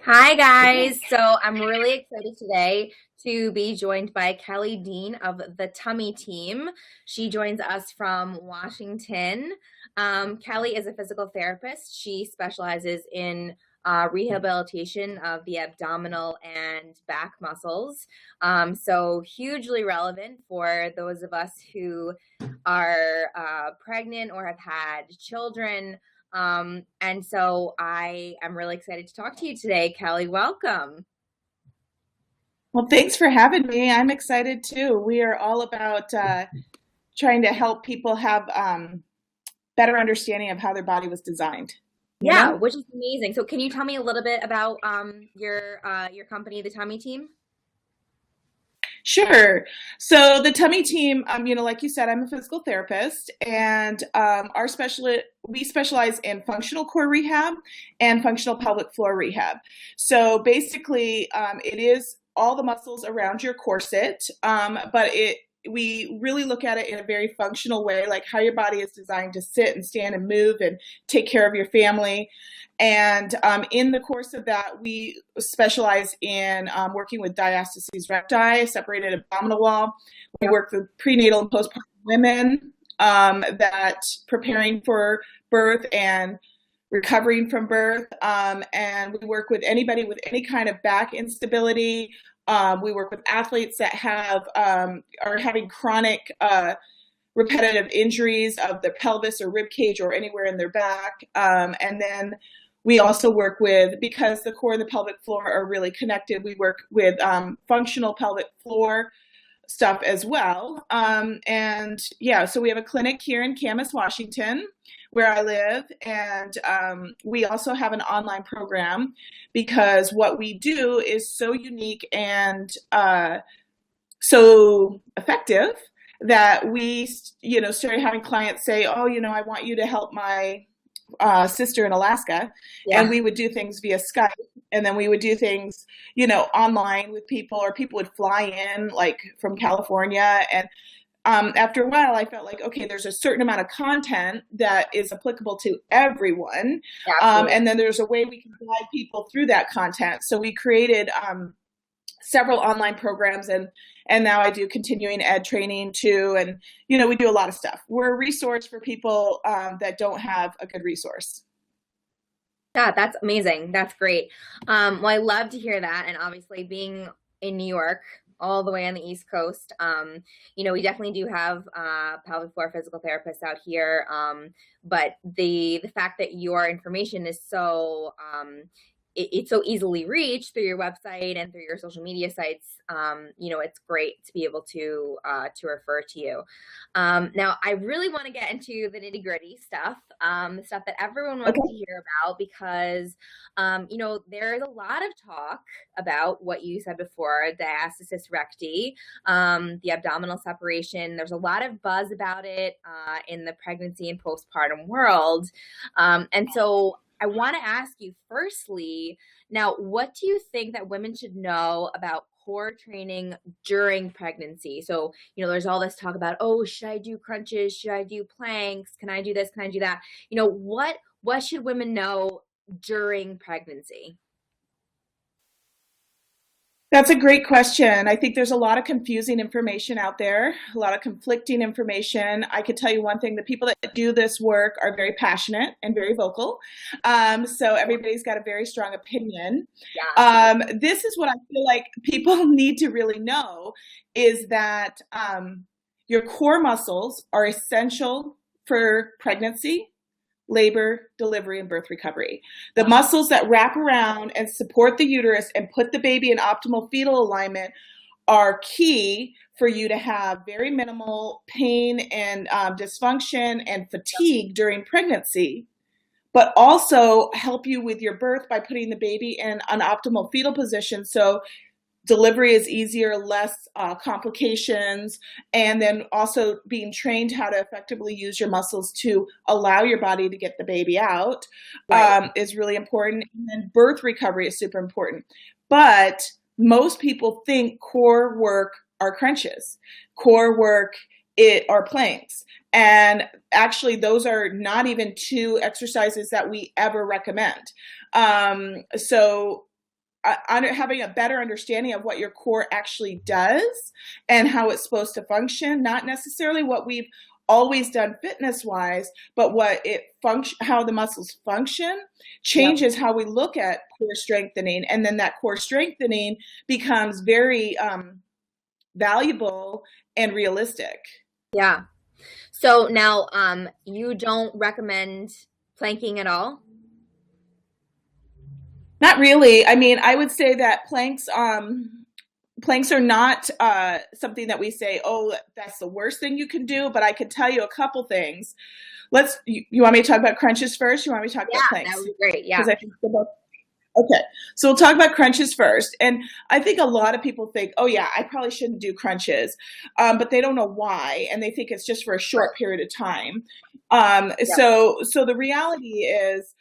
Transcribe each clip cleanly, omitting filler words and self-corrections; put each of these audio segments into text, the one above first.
Hi, guys. So I'm really excited today to be joined by Kelly Dean of the Tummy Team. She joins us from Washington. Kelly is a physical therapist. She specializes in rehabilitation of the abdominal and back muscles. So hugely relevant for those of us who are pregnant or have had children. And so I am really excited to talk to you today, Kelly. Welcome. Well, thanks for having me. I'm excited too. We are all about trying to help people have better understanding of how their body was designed. You Yeah, know? which is amazing. So can you tell me a little bit about your company, the Tummy Team? Sure. So the tummy team, like you said, I'm a physical therapist, and we specialize in functional core rehab and functional pelvic floor rehab. So basically, it is all the muscles around your corset, but it we really look at it in a very functional way, like how your body is designed to sit and stand and move and take care of your family. And in the course of that, we specialize in working with diastases recti, separated abdominal wall. We Yep. work with prenatal and postpartum women that preparing for birth and recovering from birth. And we work with anybody with any kind of back instability. We work with athletes that are having chronic repetitive injuries of the pelvis or rib cage or anywhere in their back. And then we also work with, because the core and the pelvic floor are really connected, we work with functional pelvic floor stuff as well. And yeah, so we have a clinic here in Camas, Washington, where I live. And we also have an online program because what we do is so unique and so effective that we started having clients say, oh, I want you to help my sister in Alaska. And Yeah. we would do things via Skype. And then we would do things, online with people, or people would fly in like from California. And after a while, I felt like, okay, there's a certain amount of content that is applicable to everyone. Yeah, absolutely. And then there's a way we can guide people through that content. So we created several online programs, and now I do continuing ed training too. And, we do a lot of stuff. We're a resource for people that don't have a good resource. Yeah, that's amazing. That's great. Well, I love to hear that. And obviously, being in New York, all the way on the East Coast, we definitely do have pelvic floor physical therapists out here. But the fact that your information is it's so easily reached through your website and through your social media sites. It's great to be able to refer to you. Now, I really want to get into the nitty gritty stuff, the stuff that everyone wants to Okay. hear about, because there is a lot of talk about what you said before, diastasis recti, the abdominal separation. There's a lot of buzz about it in the pregnancy and postpartum world, and so I want to ask you firstly, now, what do you think that women should know about core training during pregnancy? So, there's all this talk about, oh, should I do crunches? Should I do planks? Can I do this? Can I do that? What should women know during pregnancy? That's a great question. I think there's a lot of confusing information out there, a lot of conflicting information. I could tell you one thing: the people that do this work are very passionate and very vocal. So everybody's got a very strong opinion. Yeah, absolutely. This is what I feel like people need to really know is that your core muscles are essential for pregnancy, labor, delivery, and birth recovery. The Wow. muscles that wrap around and support the uterus and put the baby in optimal fetal alignment are key for you to have very minimal pain and dysfunction and fatigue during pregnancy, but also help you with your birth by putting the baby in an optimal fetal position. So delivery is easier, less complications, and then also being trained how to effectively use your muscles to allow your body to get the baby out Right. is really important. And then birth recovery is super important. But most people think core work are crunches, core work are planks. And actually, those are not even two exercises that we ever recommend. So having a better understanding of what your core actually does and how it's supposed to function, not necessarily what we've always done fitness wise, but how the muscles function changes how we look at core strengthening. And then that core strengthening becomes very valuable and realistic. Yeah. So now, you don't recommend planking at all? Not really. I mean, I would say that planks are not something that we say, oh, that's the worst thing you can do, but I could tell you a couple things. You want me to talk about crunches first? You want me to talk about planks? That would be great. Yeah. Okay. So we'll talk about crunches first. And I think a lot of people think, oh yeah, I probably shouldn't do crunches, but they don't know why. And they think it's just for a short period of time. So the reality is,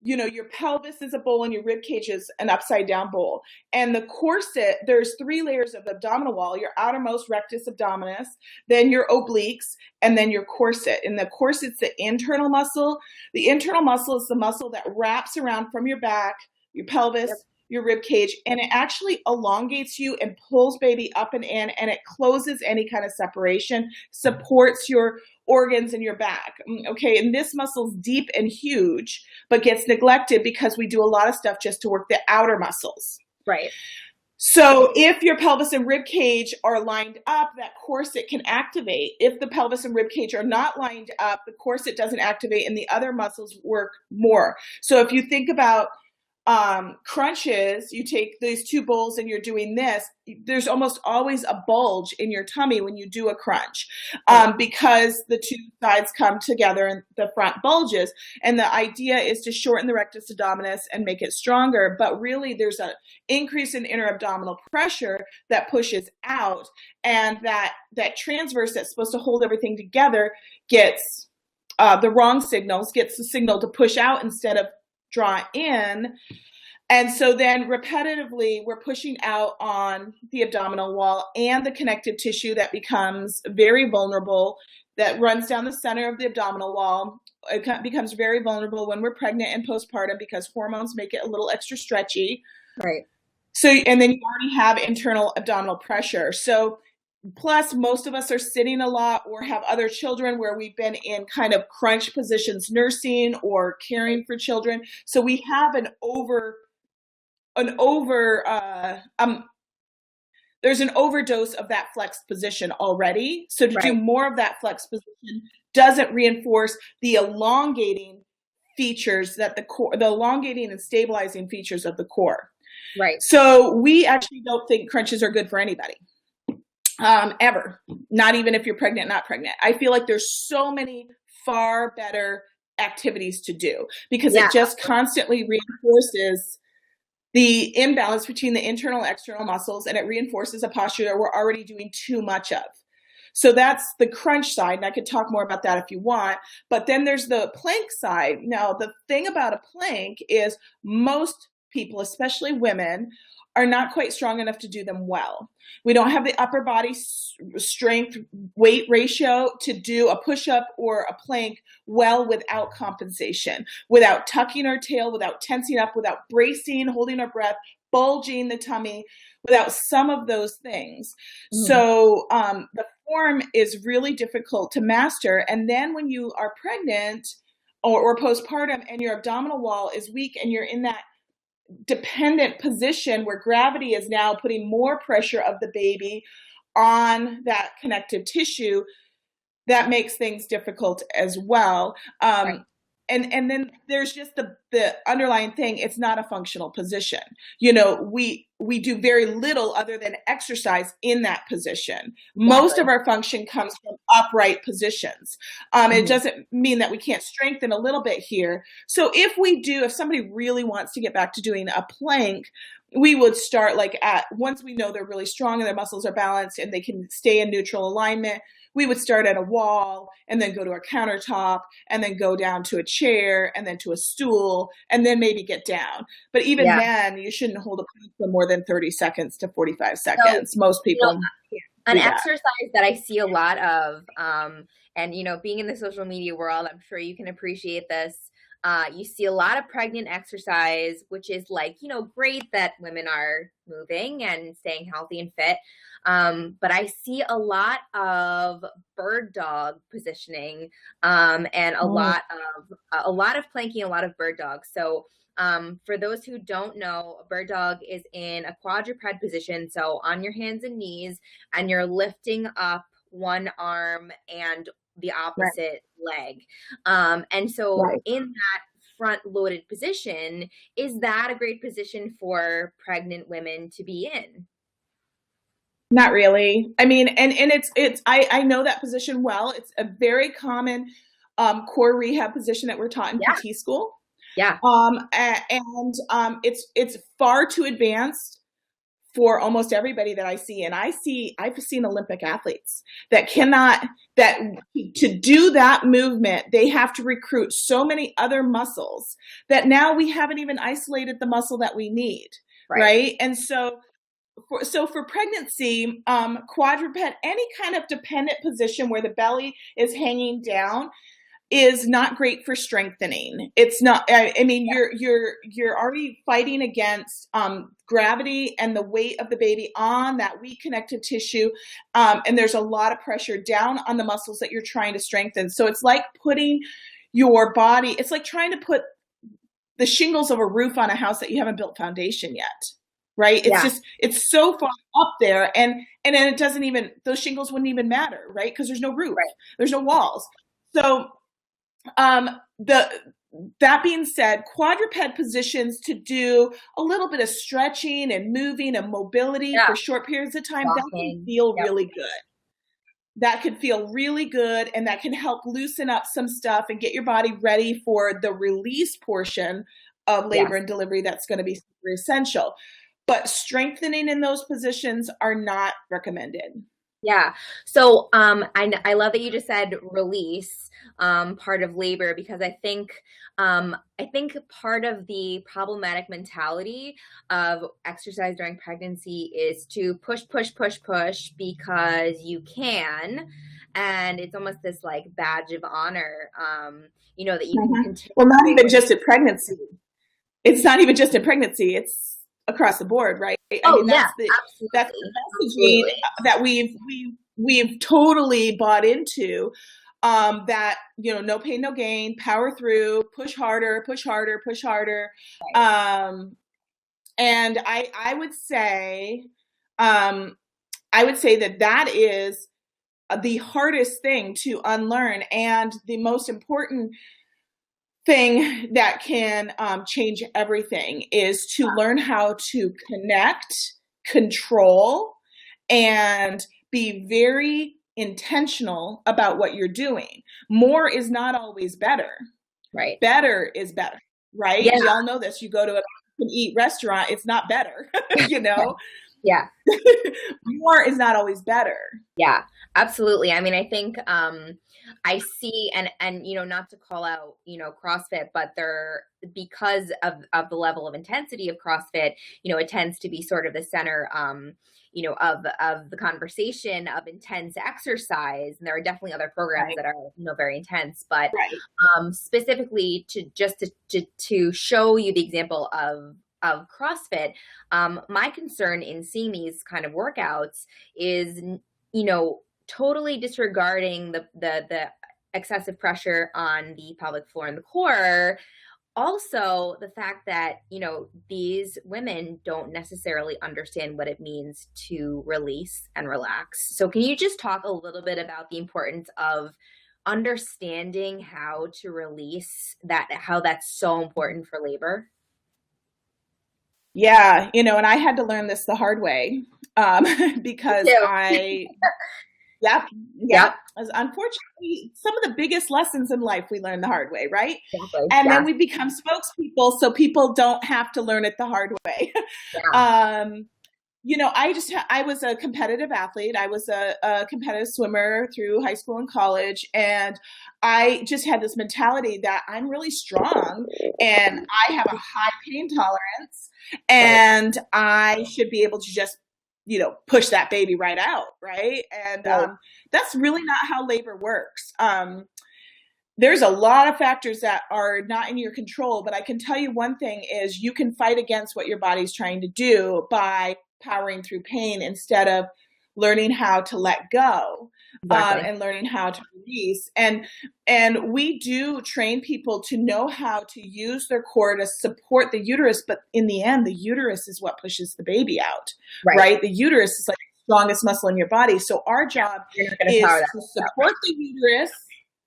your pelvis is a bowl and your rib cage is an upside down bowl. And the corset, there's 3 layers of the abdominal wall: your outermost rectus abdominis, then your obliques, and then your corset. And the corset's the internal muscle. The internal muscle is the muscle that wraps around from your back, your pelvis, your rib cage, and it actually elongates you and pulls baby up and in, and it closes any kind of separation, supports your organs in your back. Okay. And this muscle's deep and huge, but gets neglected because we do a lot of stuff just to work the outer muscles. Right. So if your pelvis and rib cage are lined up, that corset can activate. If the pelvis and rib cage are not lined up, the corset doesn't activate and the other muscles work more. So if you think about crunches, you take these 2 bowls and you're doing this, there's almost always a bulge in your tummy when you do a crunch, because the 2 sides come together and the front bulges. And the idea is to shorten the rectus abdominis and make it stronger. But really there's an increase in inner abdominal pressure that pushes out, and that transverse that's supposed to hold everything together gets the wrong signals, gets the signal to push out instead of draw in. And so then repetitively, we're pushing out on the abdominal wall and the connective tissue that becomes very vulnerable, that runs down the center of the abdominal wall. It becomes very vulnerable when we're pregnant and postpartum because hormones make it a little extra stretchy. Right. So, and then you already have internal abdominal pressure. So plus, most of us are sitting a lot or have other children where we've been in kind of crunch positions, nursing or caring for children. So we have there's an overdose of that flexed position already. So to do more of that flexed position doesn't reinforce the elongating features that the elongating and stabilizing features of the core. Right. So we actually don't think crunches are good for anybody. Ever. Not even if you're pregnant, not pregnant. I feel like there's so many far better activities to do because it just constantly reinforces the imbalance between the internal and external muscles, and it reinforces a posture that we're already doing too much of. So that's the crunch side, and I could talk more about that if you want. But then there's the plank side. Now, the thing about a plank is most people, especially women, are not quite strong enough to do them well. We don't have the upper body strength weight ratio to do a push-up or a plank well without compensation, without tucking our tail, without tensing up, without bracing, holding our breath, bulging the tummy, without some of those things. So the form is really difficult to master. And then when you are pregnant or postpartum and your abdominal wall is weak and you're in that dependent position where gravity is now putting more pressure of the baby on that connective tissue, that makes things difficult as well. And then there's just the underlying thing. It's not a functional position. We do very little other than exercise in that position. Most of our function comes from upright positions. It doesn't mean that we can't strengthen a little bit here. So if somebody really wants to get back to doing a plank, we would start once we know they're really strong and their muscles are balanced and they can stay in neutral alignment, we would start at a wall and then go to a countertop and then go down to a chair and then to a stool and then maybe get down. But even then, you shouldn't hold a plank for more than 30 seconds to 45 seconds. So, most people. An exercise that I see a lot of, and being in the social media world, I'm sure you can appreciate this. You see a lot of pregnant exercise, which is like, great that women are moving and staying healthy and fit. But I see a lot of bird dog positioning, and a lot of planking, a lot of bird dogs. So for those who don't know, a bird dog is in a quadruped position, so on your hands and knees, and you're lifting up one arm and the opposite leg. And so in that front loaded position, is that a great position for pregnant women to be in? Not really. I mean, and I know that position well. It's a very common core rehab position that we're taught in PT school. Yeah. It's far too advanced for almost everybody that I see. And I've seen Olympic athletes that to do that movement, they have to recruit so many other muscles that now we haven't even isolated the muscle that we need. Right. And so for pregnancy, quadruped, any kind of dependent position where the belly is hanging down is not great for strengthening. It's not, I mean, you're already fighting against gravity and the weight of the baby on that weak connective tissue. And there's a lot of pressure down on the muscles that you're trying to strengthen. So it's like putting your body, it's like trying to put the shingles of a roof on a house that you haven't built foundation yet. Right. It's so far up there. And then it doesn't even, those shingles wouldn't even matter. Right. Because there's no roof, there's no walls. So that being said, quadruped positions to do a little bit of stretching and moving and mobility for short periods of time, that can feel really good. That can feel really good, and that can help loosen up some stuff and get your body ready for the release portion of labor and delivery. That's going to be super essential. But strengthening in those positions are not recommended. Yeah. So I love that you just said release part of labor, because I think part of the problematic mentality of exercise during pregnancy is to push because you can, and it's almost this like badge of honor, that you can continue. Well, not even just in pregnancy. It's not even just in pregnancy. It's across the board, right? That's the messaging that we've totally bought into. That no pain, no gain, power through, push harder. Right. And I would say that is the hardest thing to unlearn, and the most important thing that can change everything is to learn how to connect, control, and be very intentional about what you're doing. More is not always better. Right. Better is better, right? Yeah. We all know this. You go to an eat restaurant, it's not better, Yeah. More is not always better. Yeah, absolutely. I mean, I think I see, and not to call out, CrossFit, but because of the level of intensity of CrossFit, it tends to be sort of the center, of the conversation of intense exercise. And there are definitely other programs that are, very intense, but specifically to show you the example of CrossFit, my concern in seeing these kind of workouts is, totally disregarding the excessive pressure on the pelvic floor and the core. Also, the fact that, these women don't necessarily understand what it means to release and relax. So can you just talk a little bit about the importance of understanding how to release that, how that's so important for labor? Yeah, and I had to learn this the hard way, because unfortunately, some of the biggest lessons in life we learn the hard way, right? Exactly. And then we become spokespeople so people don't have to learn it the hard way. I was a competitive athlete. I was a competitive swimmer through high school and college. And I just had this mentality that I'm really strong and I have a high pain tolerance, and I should be able to just, push that baby right out. Right. And that's really not how labor works. there's a lot of factors that are not in your control, but I can tell you one thing is you can fight against what your body's trying to do by powering through pain instead of learning how to let go, Exactly. and learning how to release. And we do train people to know how to use their core to support the uterus, but in the end, the uterus is what pushes the baby out, right? The uterus is like the strongest muscle in your body. So our job is to support the uterus.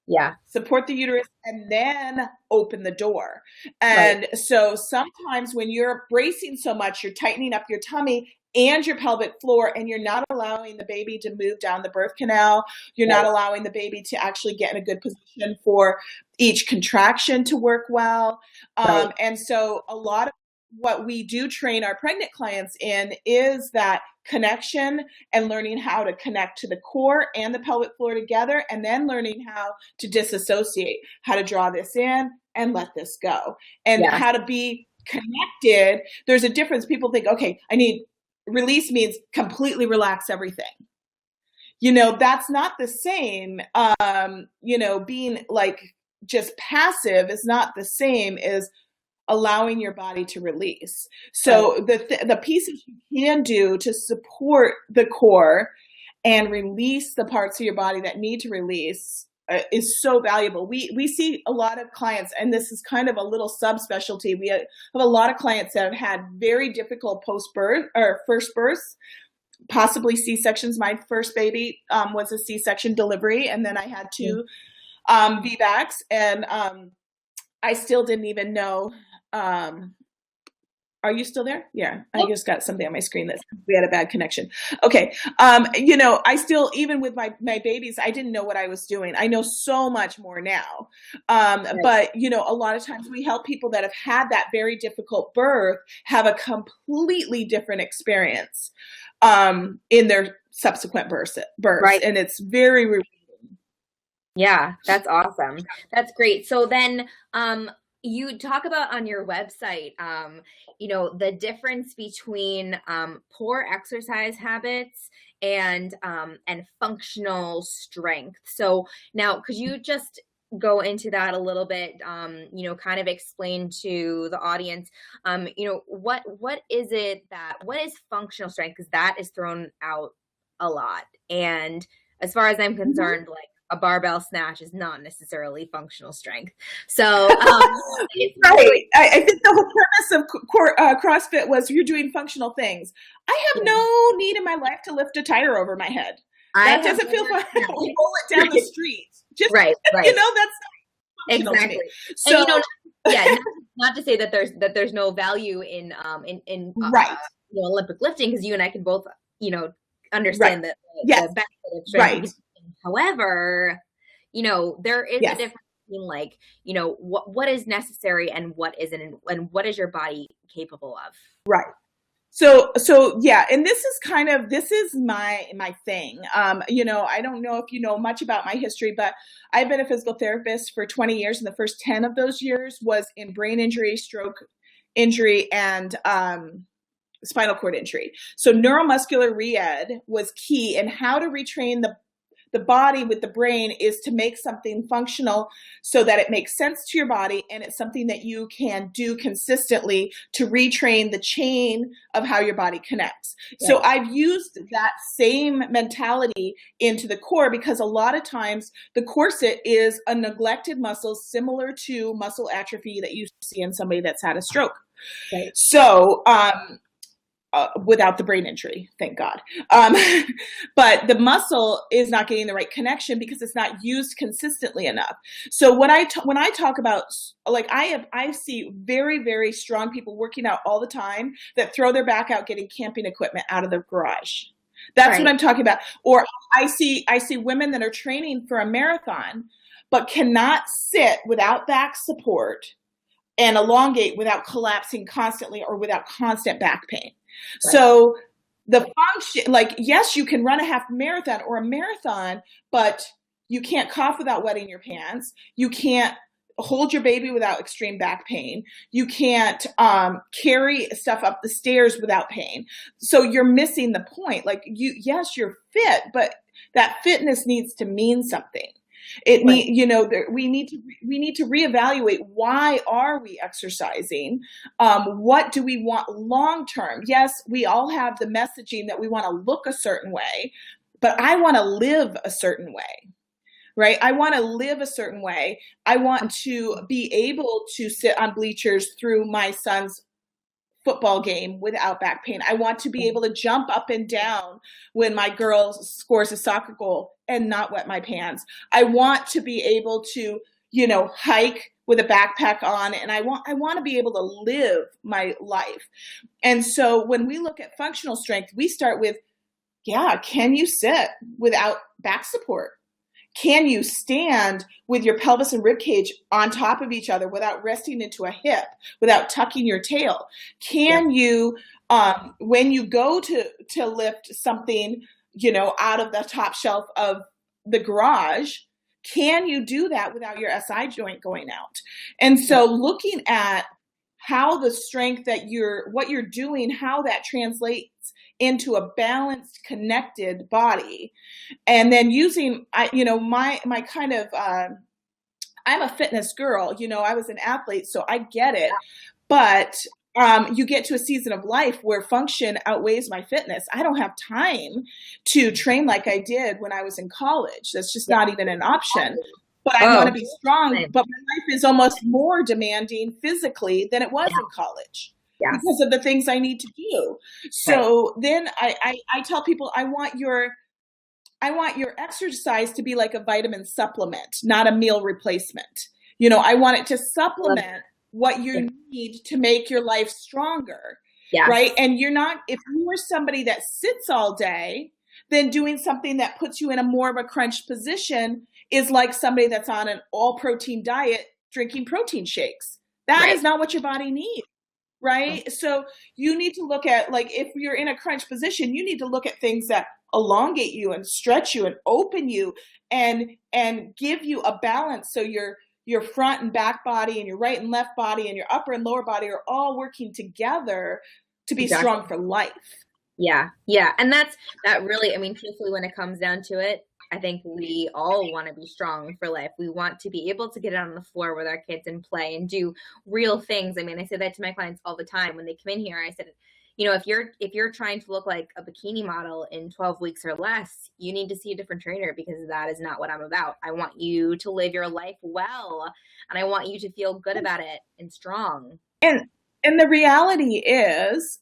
Yeah. Support the uterus and then open the door. And so sometimes when you're bracing so much, you're tightening up your tummy and your pelvic floor, and you're not allowing the baby to move down the birth canal. You're not allowing the baby to actually get in a good position for each contraction to work well. And so a lot of what we do train our pregnant clients in is that connection and learning how to connect to the core and the pelvic floor together, and then learning how to disassociate, how to draw this in and let this go, and how to be connected. There's a difference. People think, okay, release means completely relax everything. That's not the same. Being like just passive is not the same as allowing your body to release. So the pieces you can do to support the core and release the parts of your body that need to release is so valuable. We see a lot of clients, and this is kind of a little subspecialty. We have a lot of clients that have had very difficult post-birth or first births, possibly C-sections. My first baby was a C-section delivery, and then I had two VBACs, and I still didn't even know. Are you still there? Yeah, I just got something on my screen that we had a bad connection. Okay. I still, even with my babies, I didn't know what I was doing. I know so much more now. But, a lot of times we help people that have had that very difficult birth have a completely different experience in their subsequent births. And it's very rewarding. Yeah, that's awesome. That's great. So then, you talk about on your website, the difference between poor exercise habits and functional strength. So now, could you just go into that a little bit? Kind of explain to the audience, what is functional strength? Because that is thrown out a lot. And as far as I'm concerned, like, a barbell snatch is not necessarily functional strength. So, right. I think the whole premise of CrossFit was you're doing functional things. I have no need in my life to lift a tire over my head. That doesn't feel fun. Roll it down the street. Just that's not exactly. So, and, not to say that there's no value in Olympic lifting, because you and I can both understand the benefit of strength. However, there is a difference between what is necessary and what isn't, and what is your body capable of. Right. So yeah, and this is my thing. I don't know if you know much about my history, but I've been a physical therapist for 20 years, and the first 10 of those years was in brain injury, stroke injury, and spinal cord injury. So neuromuscular re-ed was key, and how to retrain the body with the brain is to make something functional so that it makes sense to your body, and it's something that you can do consistently to retrain the chain of how your body connects. Yeah. So I've used that same mentality into the core, because a lot of times the corset is a neglected muscle, similar to muscle atrophy that you see in somebody that's had a stroke. Right. So, without the brain injury, thank God. But the muscle is not getting the right connection because it's not used consistently enough. So when I talk about, like, I see very, very strong people working out all the time that throw their back out getting camping equipment out of the garage. That's what I'm talking about. Or I see women that are training for a marathon, but cannot sit without back support and elongate without collapsing constantly or without constant back pain. Right. So the function, like, yes, you can run a half marathon or a marathon, but you can't cough without wetting your pants. You can't hold your baby without extreme back pain. You can't carry stuff up the stairs without pain. So you're missing the point. Like, yes, you're fit, but that fitness needs to mean something. Right. We need to reevaluate, why are we exercising? What do we want long term? Yes, we all have the messaging that we want to look a certain way, but I want to live a certain way, right? I want to live a certain way. I want to be able to sit on bleachers through my son's football game without back pain. I want to be able to jump up and down when my girl scores a soccer goal and not wet my pants. I want to be able to, hike with a backpack on, and I want to be able to live my life. And so when we look at functional strength, we start with, can you sit without back support? Can you stand with your pelvis and rib cage on top of each other without resting into a hip, without tucking your tail? Can you, when you go to lift something, out of the top shelf of the garage, can you do that without your SI joint going out? And so looking at how the strength that what you're doing, how that translates into a balanced, connected body. And then using, my kind of, I'm a fitness girl, I was an athlete, so I get it. But you get to a season of life where function outweighs my fitness. I don't have time to train like I did when I was in college. That's just not even an option. But I want to be strong. But my life is almost more demanding physically than it was in college. Because of the things I need to do. So then I tell people, I want your exercise to be like a vitamin supplement, not a meal replacement. I want it to supplement what you need to make your life stronger. Right. And if you are somebody that sits all day, then doing something that puts you in a more of a crunched position is like somebody that's on an all protein diet drinking protein shakes. That is not what your body needs. Right. So you need to look at, like, if you're in a crunch position, you need to look at things that elongate you and stretch you and open you and give you a balance. So your front and back body and your right and left body and your upper and lower body are all working together to be strong for life. Yeah. Yeah. And that really, truthfully, when it comes down to it, I think we all want to be strong for life. We want to be able to get out on the floor with our kids and play and do real things. I say that to my clients all the time when they come in here. I said, if you're trying to look like a bikini model in 12 weeks or less, you need to see a different trainer, because that is not what I'm about. I want you to live your life well, and I want you to feel good about it and strong. And the reality is,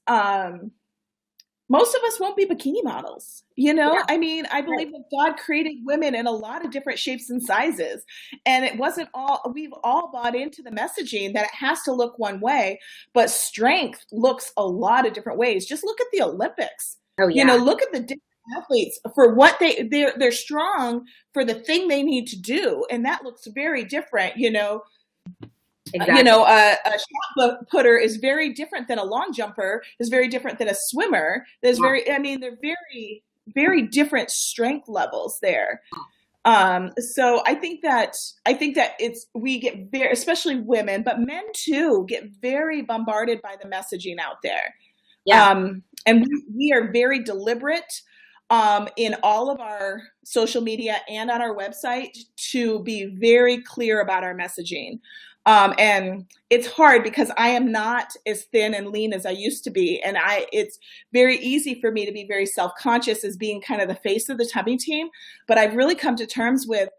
most of us won't be bikini models, I believe that God created women in a lot of different shapes and sizes. And we've all bought into the messaging that it has to look one way, but strength looks a lot of different ways. Just look at the Olympics. Look at the different athletes for what they're strong for the thing they need to do. And that looks very different, Exactly. A shot putter is very different than a long jumper, is very different than a swimmer. They're very, very different strength levels there. So I think that we get very, especially women, but men too, get very bombarded by the messaging out there. And we are very deliberate in all of our social media and on our website to be very clear about our messaging. And it's hard because I am not as thin and lean as I used to be. And it's very easy for me to be very self-conscious as being kind of the face of the tummy team. But I've really come to terms with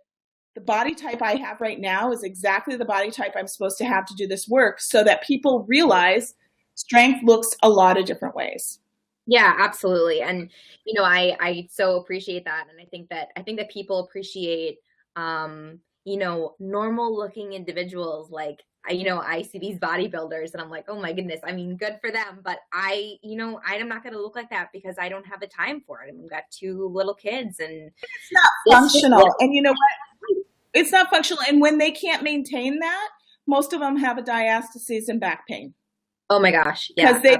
the body type I have right now is exactly the body type I'm supposed to have to do this work, so that people realize strength looks a lot of different ways. Yeah, absolutely. And, I so appreciate that. And I think that people appreciate, normal looking individuals. Like, I see these bodybuilders and I'm like, oh my goodness, good for them. But I'm not going to look like that because I don't have the time for it. I've got 2 little kids and it's not functional. And you know what? It's not functional. And when they can't maintain that, most of them have a diastasis and back pain. Oh my gosh. Yeah. Because they've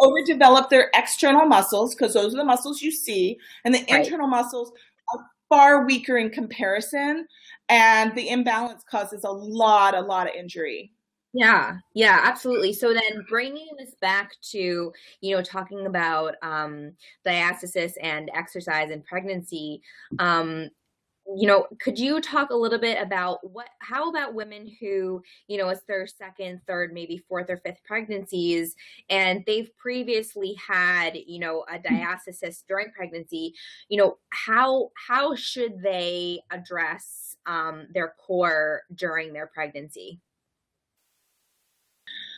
overdeveloped their external muscles, because those are the muscles you see. And the internal muscles are far weaker in comparison. And the imbalance causes a lot of injury. Yeah, absolutely. So then bringing this back to, talking about diastasis and exercise and pregnancy, could you talk a little bit about how about women who, it's their second, third, maybe fourth or fifth pregnancies, and they've previously had, a diastasis during pregnancy, how should they address their core during their pregnancy?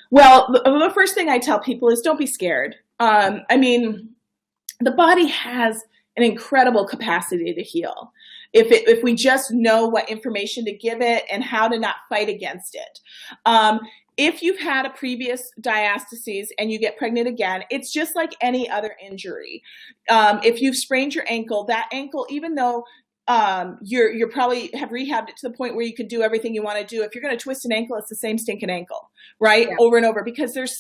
Well, the first thing I tell people is don't be scared. I mean, the body has an incredible capacity to heal if we just know what information to give it and how to not fight against it. If you've had a previous diastasis and you get pregnant again, it's just like any other injury. If you've sprained your ankle, that ankle, even though you're probably have rehabbed it to the point where you can do everything you want to do, if you're going to twist an ankle, it's the same stinking ankle, right? Yeah. Over and over, because there's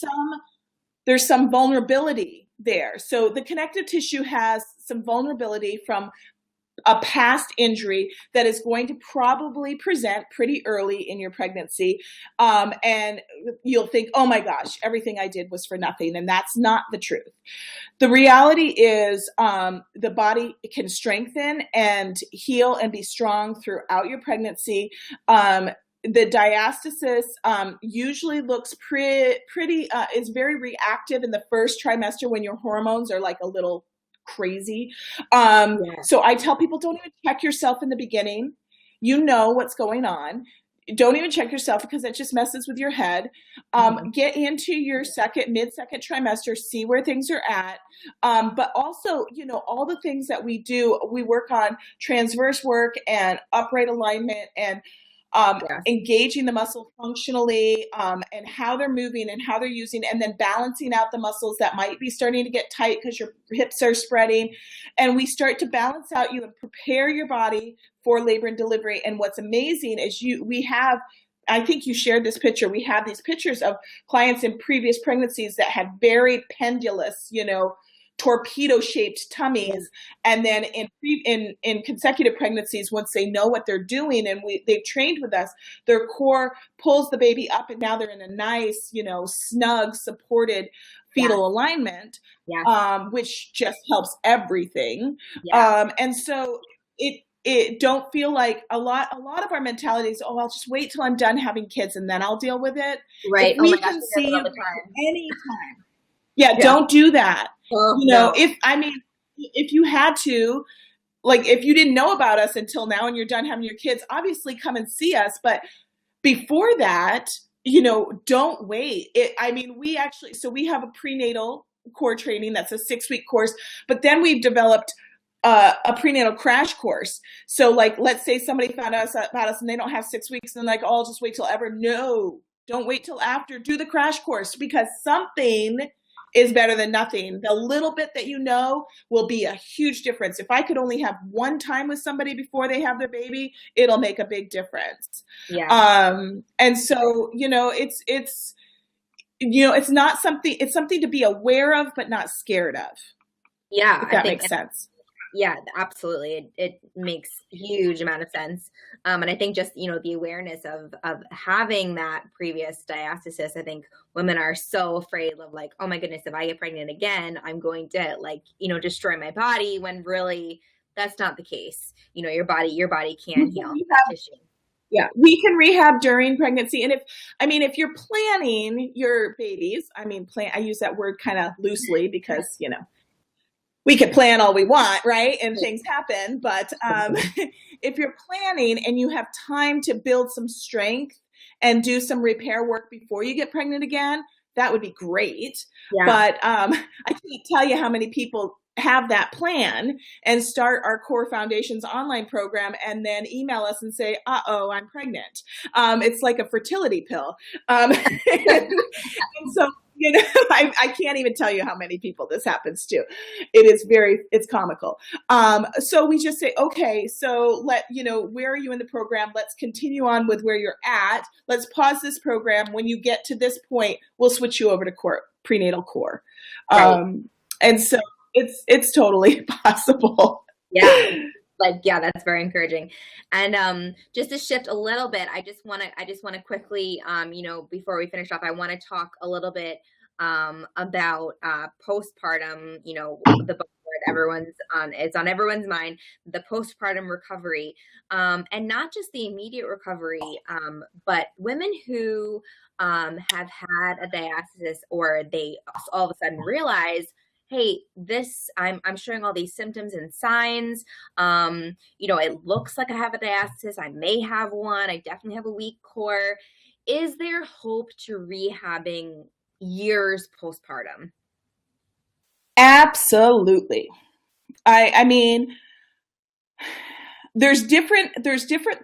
some vulnerability there. So the connective tissue has some vulnerability from a past injury that is going to probably present pretty early in your pregnancy. And you'll think, oh my gosh, everything I did was for nothing. And that's not the truth. The reality is the body can strengthen and heal and be strong throughout your pregnancy. The diastasis usually looks pretty is very reactive in the first trimester when your hormones are like a little crazy. So I tell people, don't even check yourself in the beginning. You know what's going on. Don't even check yourself because it just messes with your head. Get into your mid-second trimester, see where things are at. But also, all the things that we do, we work on transverse work and upright alignment and engaging the muscle functionally and how they're moving and how they're using, and then balancing out the muscles that might be starting to get tight because your hips are spreading. And we start to balance out you and prepare your body for labor and delivery. And what's amazing is I think you shared this picture. We have these pictures of clients in previous pregnancies that had very pendulous, torpedo-shaped tummies, and then in consecutive pregnancies, once they know what they're doing and they've trained with us, their core pulls the baby up, and now they're in a nice, snug, supported fetal alignment, which just helps everything. And so it don't feel like a lot of our mentality is, oh, I'll just wait till I'm done having kids and then I'll deal with it. Right. If we can see you anytime. Yeah, don't do that. No. If you had to, like, if you didn't know about us until now and you're done having your kids, obviously come and see us. But before that, don't wait. We have a prenatal core training that's a 6-week course, but then we've developed a prenatal crash course. So like, let's say somebody found out about us and they don't have 6 weeks and like, oh, I'll just wait till ever. No, don't wait till after. Do the crash course, because something is better than nothing. The little bit that will be a huge difference. If I could only have one time with somebody before they have their baby, it'll make a big difference. Yeah. And so, it's not something, it's something to be aware of, but not scared of. Yeah. If that makes sense. Yeah, absolutely. It makes a huge amount of sense. And I think just, the awareness of having that previous diastasis, I think women are so afraid of like, oh my goodness, if I get pregnant again, I'm going to destroy my body, when really that's not the case. Your body can heal that tissue. Yeah, we can rehab during pregnancy. And if you're planning your babies, I use that word kind of loosely because, we could plan all we want, right? And things happen. But if you're planning and you have time to build some strength and do some repair work before you get pregnant again, that would be great. Yeah. But I can't tell you how many people have that plan and start our Core Foundations online program and then email us and say, I'm pregnant. It's like a fertility pill. And so, I can't even tell you how many people this happens to. It's comical. So we just say, okay, so where are you in the program? Let's continue on with where you're at. Let's pause this program. When you get to this point, we'll switch you over to prenatal core. Right. And so it's totally possible. Yeah. That's very encouraging. And just to shift a little bit, I just want to quickly, before we finish off, I want to talk a little bit about postpartum, the book it's on everyone's mind, the postpartum recovery, and not just the immediate recovery, but women who have had a diastasis, or they all of a sudden realize, hey, I'm showing all these symptoms and signs. It looks like I have a diastasis. I may have one. I definitely have a weak core. Is there hope to rehabbing years postpartum? Absolutely. I mean, there's different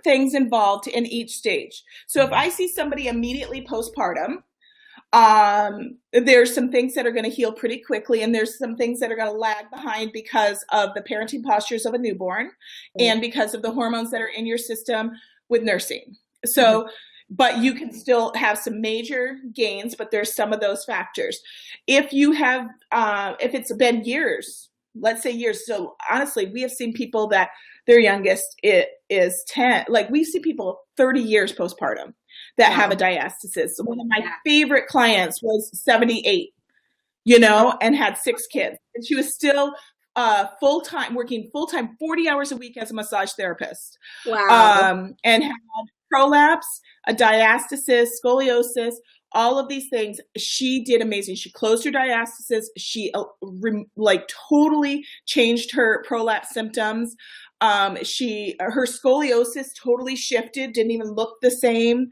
things involved in each stage. So if I see somebody immediately postpartum, there's some things that are going to heal pretty quickly, and there's some things that are going to lag behind because of the parenting postures of a newborn and because of the hormones that are in your system with nursing. So, but you can still have some major gains, but there's some of those factors. If you have, if it's been years, let's say years. So honestly, we have seen people that their youngest is 10. Like, we see people 30 years postpartum that have a diastasis. One of my favorite clients was 78, and had 6 kids. And she was still working full-time, 40 hours a week as a massage therapist. Wow. And had prolapse, a diastasis, scoliosis, all of these things. She did amazing. She closed her diastasis. She totally changed her prolapse symptoms. Her scoliosis totally shifted, didn't even look the same.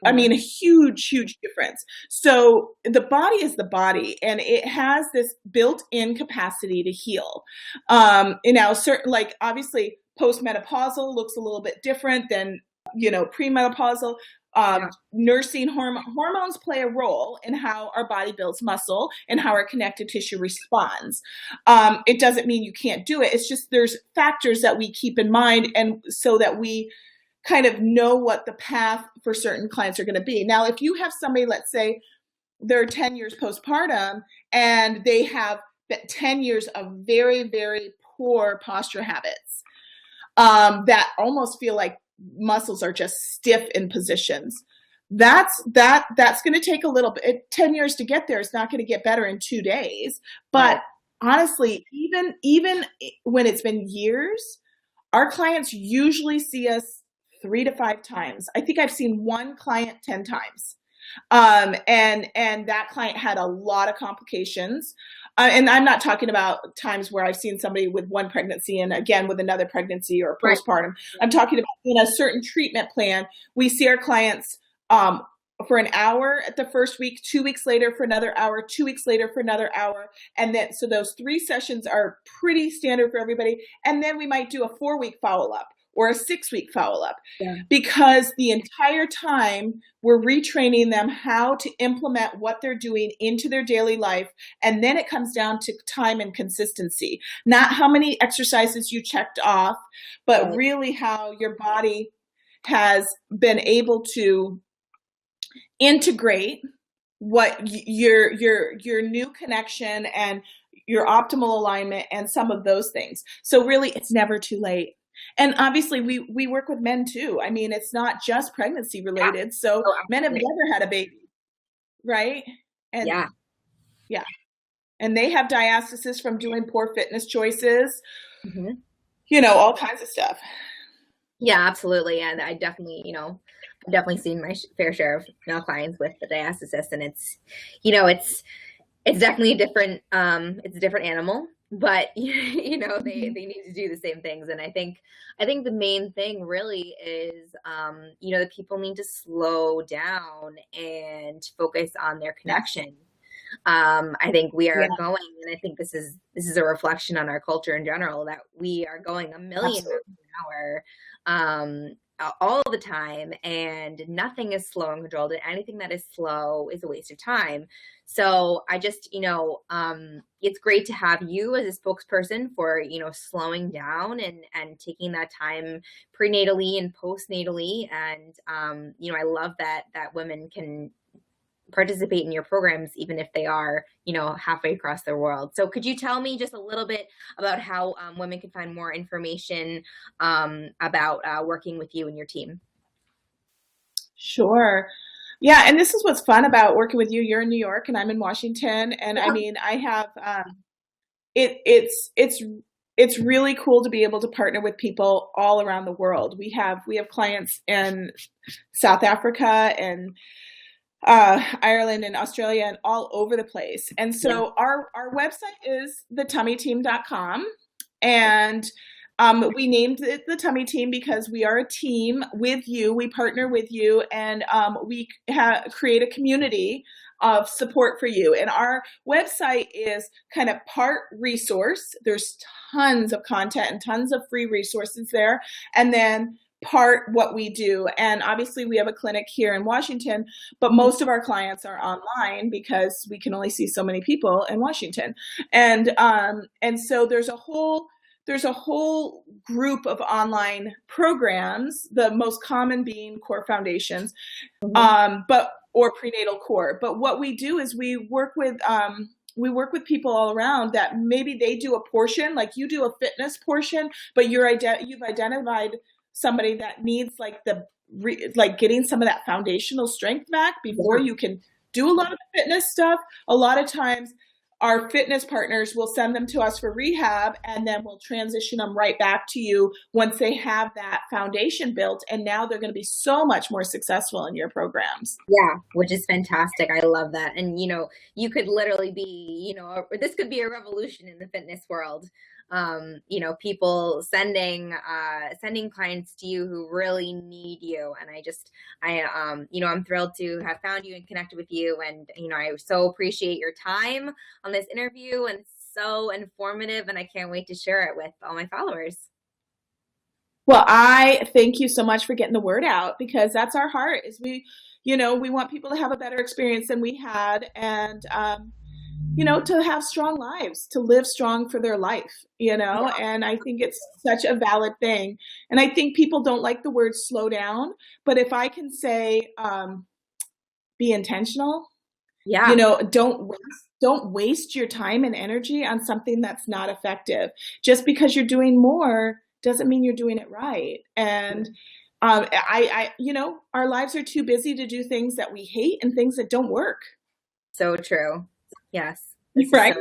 I mean, a huge, huge difference. So the body is the body, and it has this built-in capacity to heal. Obviously postmenopausal looks a little bit different than, premenopausal. Nursing hormones play a role in how our body builds muscle and how our connective tissue responds. It doesn't mean you can't do it. It's just there's factors that we keep in mind, and so that we kind of know what the path for certain clients are going to be. Now, if you have somebody, let's say they're 10 years postpartum and they have 10 years of very, very poor posture habits, that almost feel like muscles are just stiff in positions, that's going to take a little bit. 10 years to get there. It's not going to get better in 2 days. But honestly, even when it's been years, our clients usually see us 3 to 5 times. I think I've seen one client 10 times. And that client had a lot of complications. And I'm not talking about times where I've seen somebody with one pregnancy and again with another pregnancy or postpartum. I'm talking about in a certain treatment plan. We see our clients for an hour at the first week, 2 weeks later for another hour, 2 weeks later for another hour. And then, so those 3 sessions are pretty standard for everybody. And then we might do a 4-week follow-up or a 6-week follow-up, because the entire time we're retraining them how to implement what they're doing into their daily life. And then it comes down to time and consistency, not how many exercises you checked off, but really how your body has been able to integrate what your new connection and your optimal alignment and some of those things. So really, it's never too late. And obviously we work with men too. I mean, it's not just pregnancy related. So men have never had a baby, right? And and they have diastasis from doing poor fitness choices, all kinds of stuff. Yeah, absolutely. And I definitely, definitely seen my fair share of male clients with the diastasis, and it's definitely a different animal, but they need to do the same things. And I think the main thing really is, that people need to slow down and focus on their connection. I think we are going, and I think this is a reflection on our culture in general, that we are going a million miles an hour all the time, and nothing is slow and controlled, and anything that is slow is a waste of time. So I just, it's great to have you as a spokesperson for, slowing down and taking that time prenatally and postnatally. And, I love that women can participate in your programs, even if they are, halfway across the world. So could you tell me just a little bit about how women can find more information about working with you and your team? Sure. Yeah. And this is what's fun about working with you. You're in New York and I'm in Washington. And I mean, I have, it's really cool to be able to partner with people all around the world. We have clients in South Africa and Ireland and Australia and all over the place. And so our website is thetummyteam.com. And we named it the Tummy Team because we are a team with you. We partner with you, and we create a community of support for you. And our website is kind of part resource. There's tons of content and tons of free resources there. And then part what we do. And obviously we have a clinic here in Washington, but most of our clients are online because we can only see so many people in Washington. And so there's a whole group of online programs, the most common being core foundations, or prenatal core. But what we do is we work with people all around that maybe they do a portion, like you do a fitness portion, but you've identified somebody that needs like getting some of that foundational strength back before you can do a lot of the fitness stuff. A lot of times our fitness partners will send them to us for rehab, and then we'll transition them right back to you once they have that foundation built. And now they're going to be so much more successful in your programs. Yeah, which is fantastic. I love that. And, you could literally be, this could be a revolution in the fitness world. People sending clients to you who really need you. And I'm thrilled to have found you and connected with you. And, I so appreciate your time on this interview, and so informative, and I can't wait to share it with all my followers. Well, I thank you so much for getting the word out, because that's our heart, is we want people to have a better experience than we had, and, to have strong lives, to live strong for their life, and I think it's such a valid thing. And I think people don't like the word slow down, but if I can say, be intentional, don't waste your time and energy on something that's not effective. Just because you're doing more doesn't mean you're doing it right. And our lives are too busy to do things that we hate and things that don't work. So true. Yes. Right.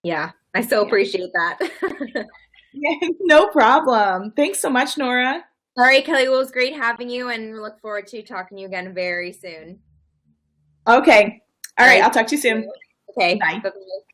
Yeah. I so appreciate that. Yeah, no problem. Thanks so much, Nora. All right, Kelly. Well, it was great having you, and we look forward to talking to you again very soon. Okay. All right. I'll talk to you soon. Okay. Bye. Bye-bye.